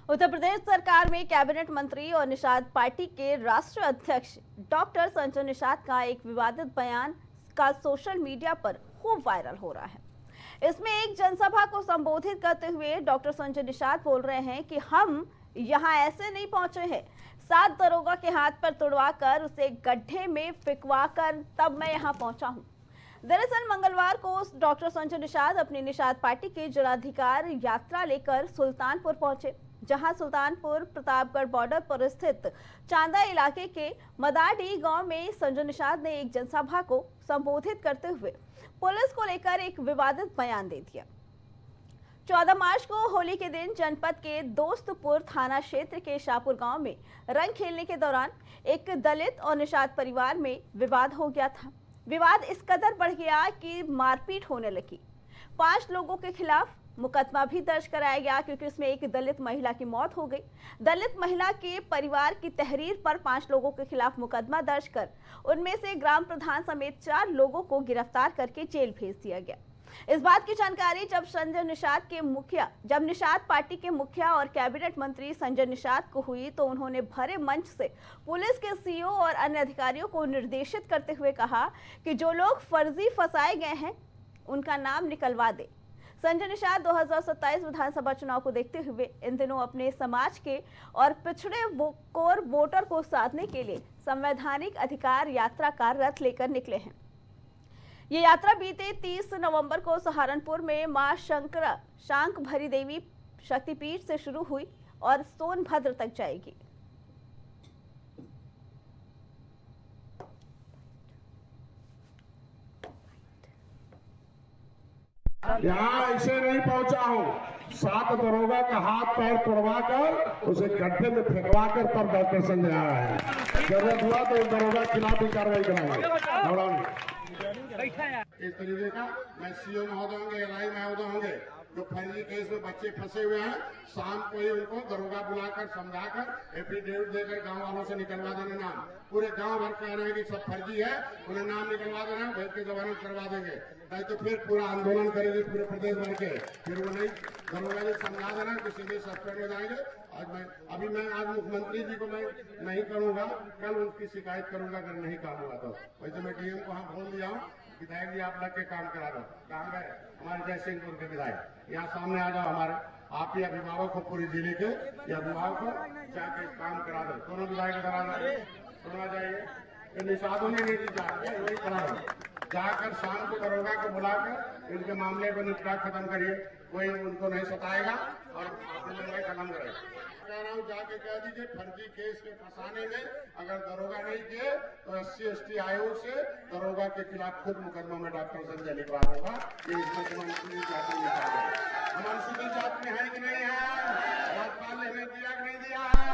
उत्तर प्रदेश सरकार में कैबिनेट मंत्री और निषाद पार्टी के राष्ट्रीय अध्यक्ष डॉक्टर संजय निषाद का एक विवादित बयान का सोशल मीडिया पर खूब वायरल हो रहा है। इसमें एक जनसभा को संबोधित करते हुए डॉक्टर संजय निषाद बोल रहे हैं कि हम यहां ऐसे नहीं पहुंचे हैं, 7 दरोगा के हाथ पर तुड़वा कर उसे गड्ढे में फिकवा कर तब मैं यहां पहुंचा हूं। दरअसल मंगलवार को डॉक्टर संजय निषाद अपनी निषाद पार्टी की जनाधिकार यात्रा लेकर सुल्तानपुर पहुंचे, जहां सुल्तानपुर प्रतापगढ़ बॉर्डर पर स्थित चांदा इलाके के मदारडी गांव में संजय निषाद ने एक जनसभा को संबोधित करते हुए पुलिस को लेकर एक विवादित बयान दे दिया। 14 मार्च को होली के दिन जनपद के दोस्तपुर थाना क्षेत्र के शाहपुर गांव में रंग खेलने के दौरान एक दलित और निषाद परिवार में विवाद हो गया था। विवाद इस कदर बढ़ गया कि मारपीट होने लगी। 5 लोगों के खिलाफ मुकदमा भी दर्ज कराया गया क्योंकि इसमें एक दलित महिला की मौत हो गई। दलित महिला के परिवार की तहरीर पर 5 लोगों के खिलाफ मुकदमा दर्ज कर उनमें से ग्राम प्रधान समेत 4 लोगों को गिरफ्तार करके जेल भेज दिया गया। इस बात की जानकारी जब निषाद पार्टी के मुखिया और कैबिनेट मंत्री संजय निषाद को हुई तो उन्होंने भरे मंच से पुलिस के सीओ और अन्य अधिकारियों को निर्देशित करते हुए कहा कि जो लोग फर्जी फंसाए गए हैं उनका नाम निकलवा दे। संजय निषाद 2027 विधानसभा चुनाव को देखते हुए इन दिनों अपने समाज के और पिछड़े कोर वोटर को साधने के लिए संवैधानिक अधिकार यात्रा का रथ लेकर निकले हैं। ये यात्रा बीते 30 नवंबर को सहारनपुर में मां शांक भरी देवी शक्तिपीठ से शुरू हुई और सोनभद्र तक जाएगी। यहाँ ऐसे नहीं पहुंचा हूँ। 7 दरोगा का हाथ पैर तोड़वा कर उसे गड्ढे में फेंकवा कर तब डॉक्टर संजय आया है। जरूरत हुआ तो दरोगा के खिलाफ भी कार्रवाई कराएंगे। इस तरीके का मैं सीओ महोदय होंगे, एलआई महोदय होंगे, जो फर्जी केस में बच्चे फंसे हुए हैं, शाम को ही उनको दरोगा बुलाकर समझाकर एफिडेविट देकर गांव वालों से निकलवा देना नाम। पूरे गांव भर कह रहे हैं कि सब फर्जी है, उन्हें नाम निकलवा देना, भैर के जमानत करवा देंगे, नहीं तो फिर पूरा आंदोलन करेंगे पूरे प्रदेश भर के। फिर वो नहीं दरोगा जी समझा देना कि सीधे सस्पेंड हो जाएंगे। आज मुख्यमंत्री जी को मैं नहीं करूंगा, कल उनकी शिकायत करूंगा अगर नहीं काम हुआ तो। वैसे मैं डीएम को हाँ बोल दिया हूँ, विधायक जी आप लग के काम करा दो। काम है हमारे जयसिंहपुर के विधायक, यहाँ सामने आ जाओ, हमारे आप ही अभिभावक हो पूरे जिले के, या अभिभावक हो, जाके काम करा दो। दोनों विधायक करा दो, सुनना चाहिए। निषादों ने नहीं जाके वही करा दो, जाकर शाम को दरोगा को बुलाकर इनके मामले को निपटा खत्म करिए। कोई उनको नहीं सताएगा और आपने खत्म करेगा। कह रहा हूँ जाके कह दीजिए फर्जी केस के फंसाने में अगर दरोगा नहीं किए तो SC/ST आयोग से दरोगा के खिलाफ खुद मुकदमा में डॉक्टर संजय लिखवा होगा। ये इसमें अनुसूचित जाति में हम अनुसूचित जाति में है कि नहीं है? राज्यपाल ने दिया कि नहीं दिया है?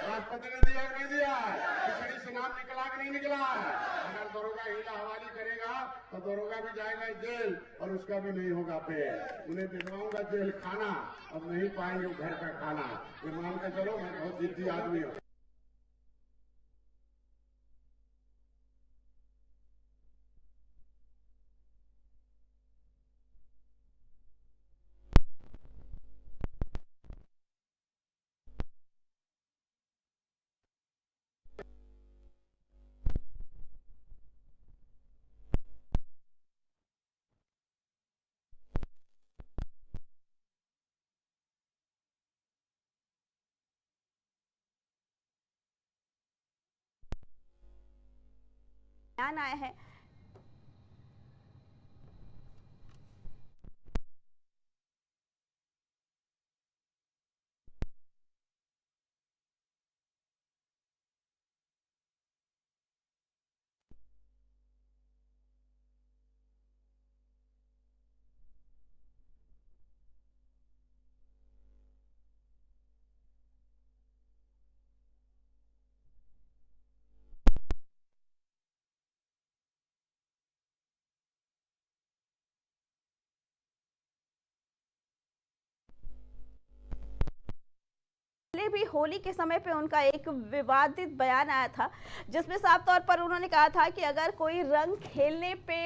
राष्ट्रपति ने दिया कि नहीं दिया है? खिचड़ी से नाम निकला कि नहीं निकला है? अगर दरोगा हीला हवाली करेगा तो दरोगा भी जाएगा जेल और उसका भी नहीं होगा पे। उन्हें दिलवाऊंगा जेल खाना, अब नहीं पाएंगे घर का खाना। ये मान के चलो मैं बहुत जिद्दी आदमी हूँ। बयान आया है। भी होली के समय पे उनका एक विवादित बयान आया था, जिसमें साफ तौर पर उन्होंने कहा था कि अगर कोई रंग खेलने पे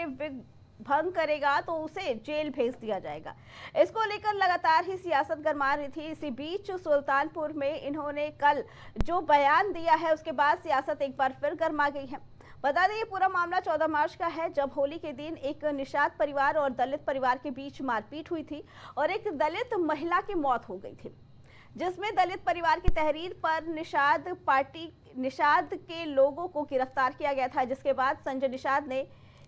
भंग करेगा तो उसे जेल भेज दिया जाएगा। इसको लेकर लगातार ही सियासत गरमा रही थी। इसी बीच सुल्तानपुर में इन्होंने कल जो बयान दिया है उसके बाद सियासत एक बार फिर गर्मा गई है। बता दें ये पूरा मामला 14 मार्च का है, जब होली के दिन एक निषाद परिवार और दलित परिवार के बीच मारपीट हुई थी और एक दलित महिला की मौत हो गई थी, जिसमें दलित परिवार की तहरीर पर निषाद के लोगों को गिरफ्तार किया गया था, जिसके बाद संजय निषाद ने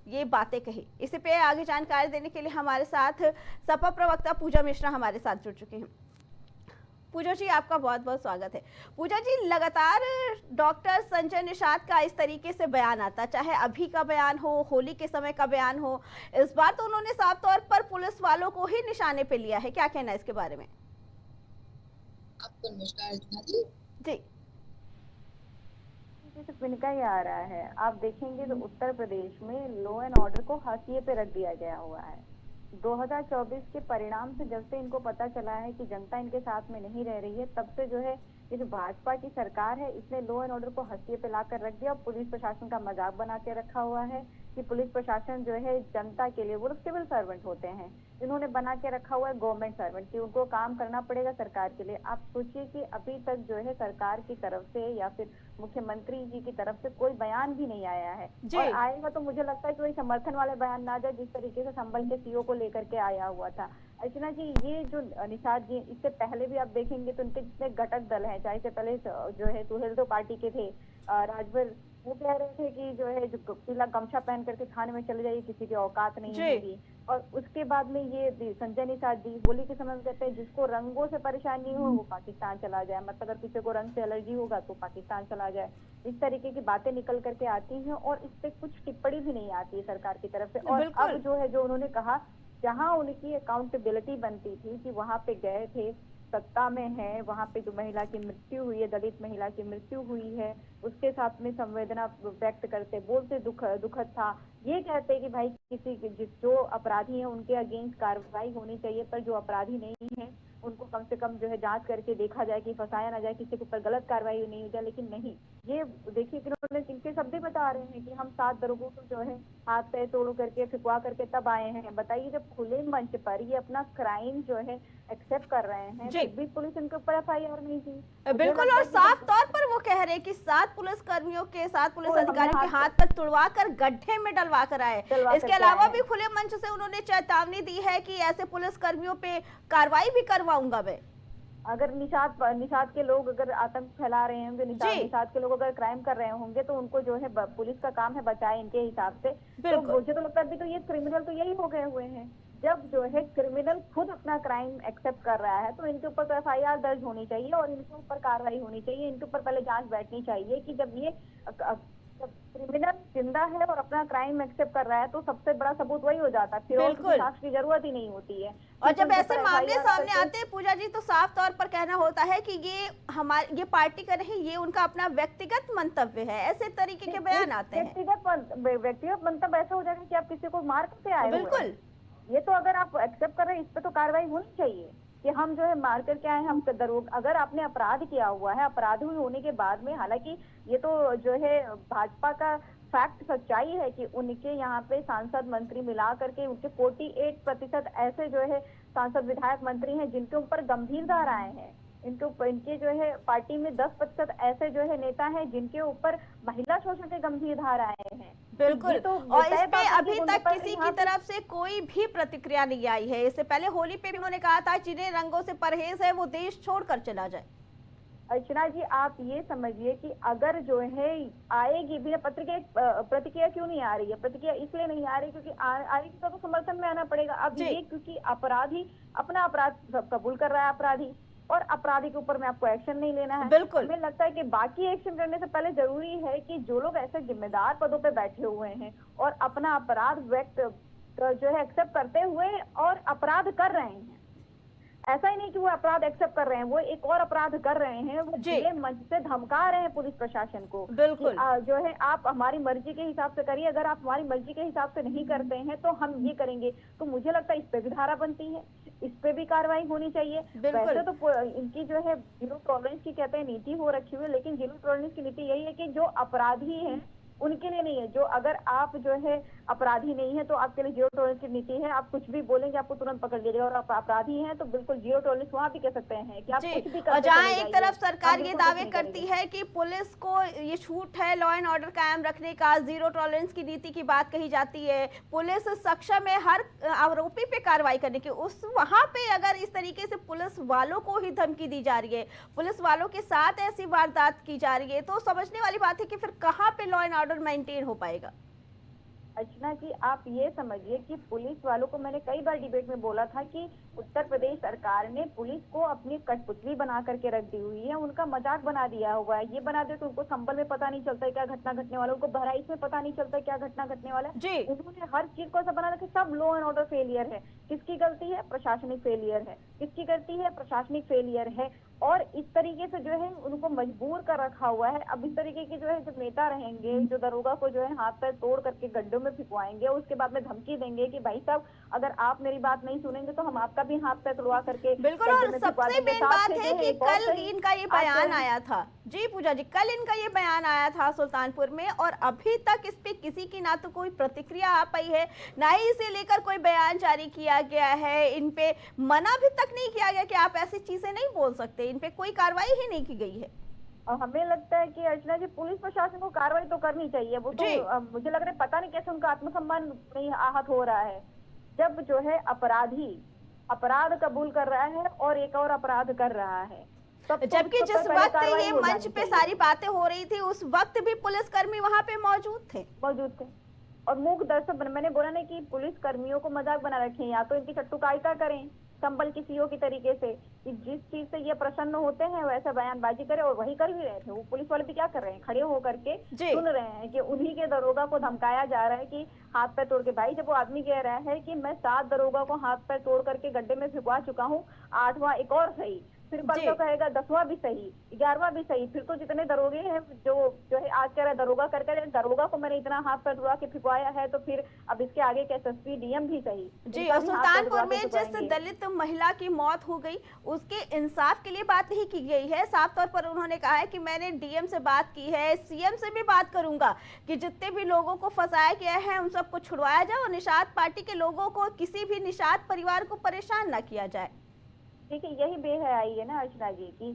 ये बातें कही। इसी पे आगे जानकारी देने के लिए हमारे साथ सपा प्रवक्ता पूजा मिश्रा हमारे साथ जुड़ चुके हैं। पूजा जी, आपका बहुत बहुत स्वागत है। पूजा जी, लगातार डॉक्टर संजय निषाद का इस तरीके से बयान आता, चाहे अभी का बयान हो, होली के समय का बयान हो, इस बार तो उन्होंने साफ तौर पर पुलिस वालों को ही निशाने पे लिया है। क्या कहना है इसके बारे में? आपको नमस्कार अर्चना जी। जी, सिर्फ इनका ही आ रहा है। आप देखेंगे तो उत्तर प्रदेश में लॉ एंड ऑर्डर को हाशिए पे रख दिया गया हुआ है। 2024 के परिणाम से जब से इनको पता चला है कि जनता इनके साथ में नहीं रह रही है, तब से जो है ये जो भाजपा की सरकार है इसने लॉ एंड ऑर्डर को हाशिए पे लाकर रख दिया और पुलिस प्रशासन का मजाक बना के रखा हुआ है कि पुलिस प्रशासन जो है जनता के लिए, वो सिविल सर्वेंट होते हैं, इन्होंने बना के रखा हुआ है गवर्नमेंट सर्वेंट कि उनको काम करना पड़ेगा सरकार के लिए। आप सोचिए कि अभी तक जो है सरकार की तरफ से या फिर मुख्यमंत्री जी की तरफ से कोई बयान भी नहीं आया है, और आएगा तो मुझे लगता है कि वही समर्थन वाले बयान ना जाए जिस तरीके से संभल के सीओ को लेकर के आया हुआ था। अर्चना जी, ये जो निषाद जी, इससे पहले भी आप देखेंगे तो उनके जितने घटक दल हैं, चाहे से पहले जो है सुहेल तो पार्टी के थे राजभर, वो कह रहे थे कि जो है जो पीला गमछा पहन करके थाने में चले जाइए, किसी की औकात नहीं होगी। और उसके बाद में ये संजय निषाद जी होली के समय में कहते हैं जिसको रंगों से परेशानी हो वो पाकिस्तान चला जाए, मतलब अगर किसी को रंग से एलर्जी होगा तो पाकिस्तान चला जाए। इस तरीके की बातें निकल करके आती हैं और इस पे कुछ टिप्पणी भी नहीं आती है सरकार की तरफ से। और अब जो है जो उन्होंने कहा, जहाँ उनकी अकाउंटेबिलिटी बनती थी कि वहां पे गए थे, सत्ता में है, वहां पे जो महिला की मृत्यु हुई है, दलित महिला की मृत्यु हुई है, उसके साथ में संवेदना व्यक्त करते, बोलते दुखद था। ये कहते कि भाई किसी जो अपराधी हैं उनके अगेंस्ट कार्रवाई होनी चाहिए, पर जो अपराधी नहीं है उनको कम से कम जो है जांच करके देखा जाए कि फंसाया ना जाए, किसी के ऊपर गलत कार्रवाई नहीं हो जाए। लेकिन नहीं, ये देखिए कि उन्होंने इनके शब्द ही बता रहे हैं कि हम 7 दरोगों को जो है हाथ पैर तोड़ करके फिकवा करके तब आए हैं। बताइए, जब खुले मंच पर ये अपना क्राइम जो है एक्सेप्ट कर रहे हैं, तो भी पुलिस इनके ऊपर FIR नहीं थी। बिल्कुल, और साफ तौर पर वो कह रहे हैं कि 7 पुलिस कर्मियों के, 7 पुलिस अधिकारियों के हाथ पर तुड़वा कर गड्ढे में डलवा कर आए। इसके अलावा भी खुले मंच से उन्होंने चेतावनी दी है कि ऐसे पुलिस कर्मियों पे कार्रवाई भी करवाऊंगा मैं। अगर निषाद के लोग अगर आतंक फैला रहे होंगे, निषाद के लोग अगर क्राइम कर रहे होंगे, तो उनको जो है पुलिस का काम है बचाए इनके हिसाब से। तो मुझे तो लगता है तो ये क्रिमिनल तो यही हो गए हुए हैं। जब जो है क्रिमिनल खुद अपना क्राइम एक्सेप्ट कर रहा है तो इनके ऊपर FIR दर्ज होनी चाहिए और इनके ऊपर कार्रवाई होनी चाहिए। इनके ऊपर पहले जांच बैठनी चाहिए कि जब ये क्रिमिनल जिंदा है और अपना क्राइम एक्सेप्ट कर रहा है तो सबसे बड़ा सबूत वही हो जाता है, फिर और किसी साक्ष्य की जरूरत ही नहीं होती है। और जब ऐसे मामले सामने आते हैं पूजा जी, तो साफ तौर पर कहना होता है कि ये पार्टी का नहीं, ये उनका अपना व्यक्तिगत मंतव्य है। ऐसे तरीके के बयान आते हैं। व्यक्तिगत मंतव्य ऐसा हो जाएगा कि आप किसी को मार करके आए। बिल्कुल, ये तो अगर आप एक्सेप्ट कर रहे हैं, इस पे तो कार्रवाई होनी चाहिए कि हम जो है मार करके आए हैं, हम अगर आपने अपराध किया हुआ है, अपराधी होने के बाद में, हालांकि ये तो जो है भाजपा का फैक्ट, सच्चाई है कि उनके यहाँ पे सांसद मंत्री मिला करके उनके 48% ऐसे जो है सांसद विधायक मंत्री हैं जिनके ऊपर गंभीर धाराएं हैं। इनके जो है पार्टी में 10% ऐसे जो है नेता हैं जिनके ऊपर महिला शोषण के गंभीर धाराएं हैं। बिल्कुल, तो और इस पे अभी तक किसी की तरफ से कोई भी प्रतिक्रिया नहीं आई है। इससे पहले होली पे भी उन्होंने कहा था जिन्हें रंगों से परहेज है वो देश छोड़कर चला जाए। अर्चना जी, आप ये समझिए कि अगर जो है आएगी भी प्रतिक्रिया क्यों नहीं आ रही है? प्रतिक्रिया इसलिए नहीं आ रही क्योंकि आएगी तो समर्थन में आना पड़ेगा। अब ये क्योंकि अपराधी अपना अपराध कबूल कर रहा है अपराधी, और अपराधी के ऊपर में आपको एक्शन नहीं लेना है। बिल्कुल, हमें लगता है कि बाकी एक्शन करने से पहले जरूरी है कि जो लोग ऐसे जिम्मेदार पदों पे बैठे हुए हैं और अपना अपराध व्यक्त जो है एक्सेप्ट करते हुए और अपराध कर रहे हैं, ऐसा ही नहीं कि वो अपराध एक्सेप्ट कर रहे हैं, वो एक और अपराध कर रहे हैं, वो खुले मंच से धमका रहे हैं पुलिस प्रशासन को। बिल्कुल, जो है आप हमारी मर्जी के हिसाब से करिए, अगर आप हमारी मर्जी के हिसाब से नहीं करते हैं तो हम ये करेंगे। तो मुझे लगता है इस पे भी धारा बनती है, इस पे भी कार्रवाई होनी चाहिए। वैसे तो इनकी जो है जीरो टॉलरेंस की कहते हैं नीति हो रखी हुई है, लेकिन जीरो टॉलरेंस की नीति यही है कि जो अपराधी है उनके लिए नहीं है। जो अगर आप जो है अपराधी नहीं है तो आपके लिए जीरो टॉलरेंस की नीति है। आप कुछ भी बोलेंगे आपको तुरंत पकड़ लिया जाएगा, और आप अपराधी हैं तो बिल्कुल जीरो टॉलरेंस वहां भी कह सकते हैं कि आप जी, कुछ भी और करते जहां चले एक जाइए, तरफ सरकार हम ये बिल्कुल दावे कुछ नहीं करती करेंगे। है कि पुलिस को ये छूट है लॉ एंड ऑर्डर कायम रखने का, जीरो टॉलरेंस की नीति की बात कही जाती है, पुलिस सक्षम है हर आरोपी पे कार्रवाई करने की, उस वहां पे अगर इस तरीके से पुलिस वालों को ही धमकी दी जा रही है, पुलिस वालों के साथ ऐसी वारदात की जा रही है, तो समझने वाली बात है कि फिर कहां पे लॉ एंड ऑर्डर मेंटेन हो पाएगा। अर्चना जी, आप ये समझिए कि पुलिस वालों को मैंने कई बार डिबेट में बोला था कि उत्तर प्रदेश सरकार ने पुलिस को अपनी कठपुतली बना करके रख दी हुई है, उनका मजाक बना दिया हुआ है। ये बना दिया कि उनको संभल में पता नहीं चलता है क्या घटना घटने वाला है, उनको बहराइच में पता नहीं चलता है क्या घटना घटने वाला है। जी। उन्होंने हर चीज को ऐसा बना रखा, सब लॉ एंड ऑर्डर फेलियर है। किसकी गलती है? प्रशासनिक फेलियर है। किसकी गलती है? प्रशासनिक फेलियर है। और इस तरीके से जो है उनको मजबूर कर रखा हुआ है। अब इस तरीके के जो है जो नेता रहेंगे, जो दरोगा को जो है हाथ पैर तोड़ करके गड्ढों में फिकवाएंगे, उसके बाद में धमकी देंगे कि भाई साहब अगर आप मेरी बात नहीं सुनेंगे तो हम आपका भी हाथ पैर तोड़वा करके बिल्कुल, गड्ढे और में फिकवा सबसे देंगे। मेन साथ बात से है जो कि एक और कल सही इनका ये आप बयान जो है- आया था। जी पूजा जी, कल इनका ये बयान आया था सुल्तानपुर में, और अभी तक इस पे किसी की ना तो कोई प्रतिक्रिया आ पाई है, ना ही इसे लेकर कोई बयान जारी किया गया है। इन पे मना भी तक नहीं किया गया कि आप ऐसी चीजें नहीं बोल सकते, इन पे कोई कार्रवाई ही नहीं की गई है। और हमें लगता है कि अर्चना जी पुलिस प्रशासन को कार्रवाई तो करनी चाहिए। वो तो जी। मुझे लग रहा है पता नहीं कैसे उनका आत्मसम्मान नहीं आहत हो रहा है। जब जो है अपराधी अपराध कबूल कर रहा है और एक और अपराध कर रहा है, तब तो जबकि उस पर जिस पहले वक्त कार्रवाई ये हो मंच जानी पे चाहिए। सारी बातें हो रही थी, उस वक्त भी पुलिसकर्मी वहां पे मौजूद थे। मौजूद थे और मूक दर्शक मैंने बोला नहीं कि पुलिस कर्मियों को मजाक बना रखे, या तो इनकी चट्टुकारिता करें संबल की सीओ की तरीके से कि जिस चीज से ये प्रसन्न होते हैं वैसा बयानबाजी करें, और वही कर भी रहे थे। वो पुलिस वाले भी क्या कर रहे हैं, खड़े होकर के जी। सुन रहे हैं कि उन्हीं के दरोगा को धमकाया जा रहा है कि हाथ पैर तोड़ के। भाई जब वो आदमी कह रहा है कि मैं 7 दरोगा को हाथ पैर तोड़ करके गड्ढे में फिकवा चुका हूँ, 8वां एक और सही, फिर कल जी। तो कहेगा 10वां भी सही, 11वां भी सही, फिर तो जितने दरोगे हैं जो है आज कह रहा है दरोगा करके, दरोगा को मैंने इतना हाथ पैर तोड़ा के फिकवाया है तो फिर अब इसके आगे के एसएसपी डीएम भी सही। जी, इनका और भी हाथ पैर सुल्तानपुर तोड़वा के में जिस फिकवाएंगे। दलित महिला की मौत हो गई उसके इंसाफ के लिए बात नहीं की गई है। साफ तौर पर उन्होंने कहा है कि मैंने डीएम से बात की है, सीएम से भी बात करूंगा कि जितने भी लोगों को फंसाया गया है उन सबको छुड़वाया जाए और निषाद पार्टी के लोगों को, किसी भी निषाद परिवार को परेशान न किया जाए। देखिए यही बेहयाई है ना अर्चना जी की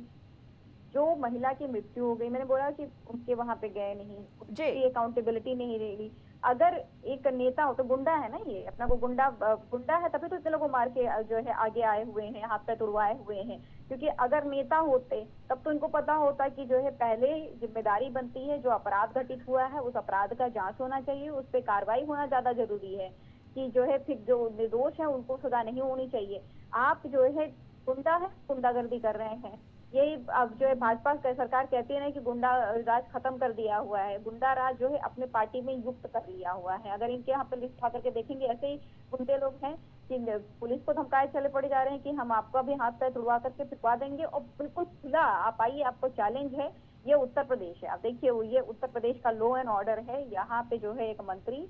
जो महिला की मृत्यु हो गई, मैंने बोला कि उनके वहां पे गए नहीं, उसकी अकाउंटेबिलिटी नहीं रही। अगर एक नेता हो तो गुंडा है ना, ये अपना को गुंडा है तभी तो इतने लोगों मार के जो है आगे आए हुए हैं, हाथ पैर तुड़वाए हुए हैं। क्योंकि अगर नेता होते तब तो इनको पता होता कि जो है पहले जिम्मेदारी बनती है, जो अपराध घटित हुआ है उस अपराध का जांच होना चाहिए, उस पर कार्रवाई होना ज्यादा जरूरी है कि जो है फिर जो निर्दोष है उनको सजा नहीं होनी चाहिए। आप जो है गुंडा है, गुंडागर्दी कर रहे हैं। यही अब जो है भाजपा सरकार कहती है ना कि गुंडा राज खत्म कर दिया हुआ है, गुंडा राज जो है अपने पार्टी में युक्त कर लिया हुआ है। अगर इनके यहाँ पे लिस्ट उठा करके देखेंगे ऐसे ही गुंडे लोग हैं कि पुलिस को धमकाए चले पड़े जा रहे हैं कि हम आपका भी हाथ पैर तुड़वा करके फिकवा देंगे, और बिल्कुल खुला आप आइए, आपको चैलेंज है। ये उत्तर प्रदेश है, आप देखिए ये उत्तर प्रदेश का लॉ एंड ऑर्डर है। यहाँ पे जो है एक मंत्री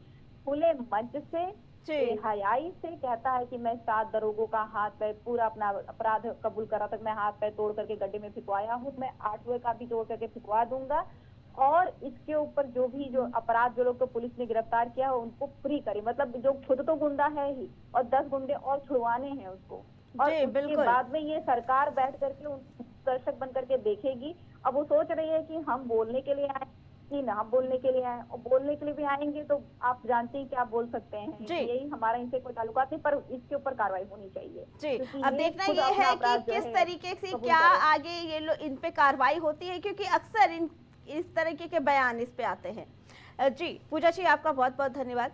खुले मंच से हयाई से कहता है कि मैं 7 दरोगों का हाथ पैर पूरा अपना अपराध कबूल करा तक मैं हाथ पैर तोड़ करके गड्ढे में फिकवाया हूँ, मैं 8वें का भी तोड़ करके फिकवा दूंगा, और इसके ऊपर जो भी जो अपराध जो लोग को पुलिस ने गिरफ्तार किया है उनको फ्री करे। मतलब जो खुद तो गुंडा है ही और 10 गुंडे और छुड़वाने हैं उसको, और उसके बाद में ये सरकार बैठ करके उन दर्शक बन करके देखेगी। अब वो सोच रही है कि हम बोलने के लिए आए कि ना बोलने के लिए आए, और बोलने के लिए भी आएंगे तो आप जानते हैं कि आप बोल सकते हैं। यही हमारा इनसे कोई ताल्लुकात नहीं, पर इसके ऊपर कार्रवाई होनी चाहिए जी। अब देखना ये है कि किस तरीके से क्या आगे ये लोग इन पे कार्रवाई होती है, क्योंकि अक्सर इस तरीके के बयान इस पे आते हैं। जी पूजा जी, आपका बहुत बहुत धन्यवाद।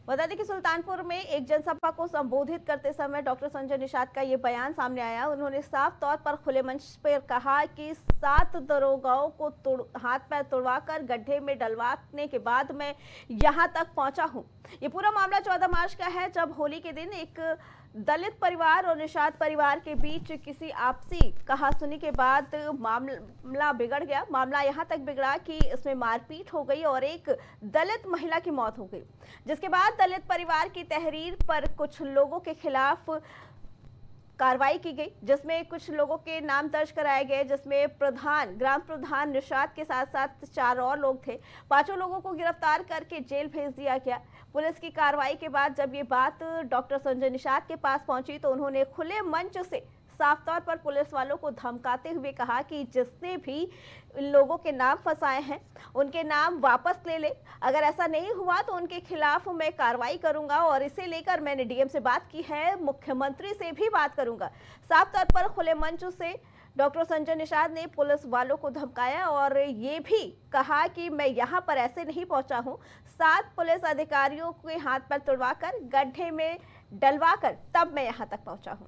बता दें कि सुल्तानपुर में एक जनसभा को संबोधित करते समय डॉक्टर संजय निषाद का ये बयान सामने आया। उन्होंने साफ तौर पर खुले मंच पर कहा कि 7 दरोगाओं को हाथ पैर तोड़वाकर गड्ढे में डलवाने के बाद मैं यहाँ तक पहुंचा हूँ। ये पूरा मामला 14 मार्च का है, जब होली के दिन एक दलित परिवार और निषाद परिवार के बीच किसी आपसी कहासुनी के बाद मामला बिगड़ गया। मामला यहाँ तक बिगड़ा कि इसमें मारपीट हो गई और एक दलित महिला की मौत हो गई, जिसके बाद दलित परिवार की तहरीर पर कुछ लोगों के खिलाफ कार्रवाई की गई, जिसमें कुछ लोगों के नाम दर्ज कराए गए, जिसमें ग्राम प्रधान निषाद के साथ साथ 4 और लोग थे। 5 लोगों को गिरफ्तार करके जेल भेज दिया गया। पुलिस की कार्रवाई के बाद जब ये बात डॉक्टर संजय निषाद के पास पहुंची तो उन्होंने खुले मंच से साफ तौर पर पुलिस वालों को धमकाते हुए कहा कि जिसने भी इन लोगों के नाम फंसाए हैं उनके नाम वापस ले ले, अगर ऐसा नहीं हुआ तो उनके खिलाफ मैं कार्रवाई करूंगा और इसे लेकर मैंने डीएम से बात की है, मुख्यमंत्री से भी बात करूंगा। साफ तौर पर खुले मंच से डॉक्टर संजय निषाद ने पुलिस वालों को धमकाया और ये भी कहा कि मैं यहाँ पर ऐसे नहीं पहुंचा हूँ, 7 पुलिस अधिकारियों के हाथ पर तुड़वाकर गड्ढे में डलवाकर तब मैं यहाँ तक पहुंचा हूँ।